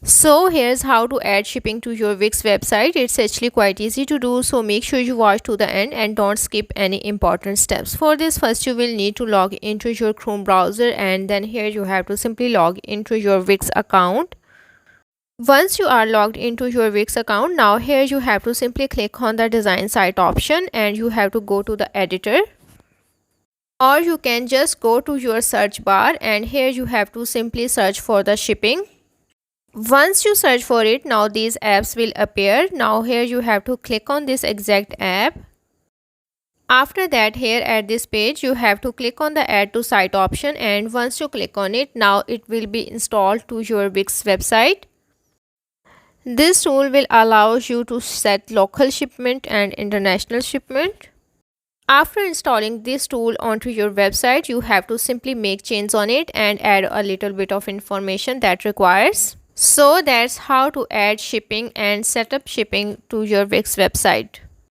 So here's how to add shipping to your Wix website. It's actually quite easy to do, so make sure you watch to the end and don't skip any important steps. For this, first you will need to log into your Chrome browser, and then here you have to simply log into your Wix account. Once you are logged into your Wix account, now here you have to simply click on the design site option and you have to go to the editor, or you can just go to your search bar and here you have to simply search for the shipping. Once you search for it, now these apps will appear. Now here you have to click on this exact app. After that, here at this page you have to click on the add to site option, and once you click on it, now it will be installed to your Wix website. This tool will allow you to set local shipment and international shipment. After installing this tool onto your website, you have to simply make changes on it and add a little bit of information that requires. So that's how to add shipping and set up shipping to your Wix website.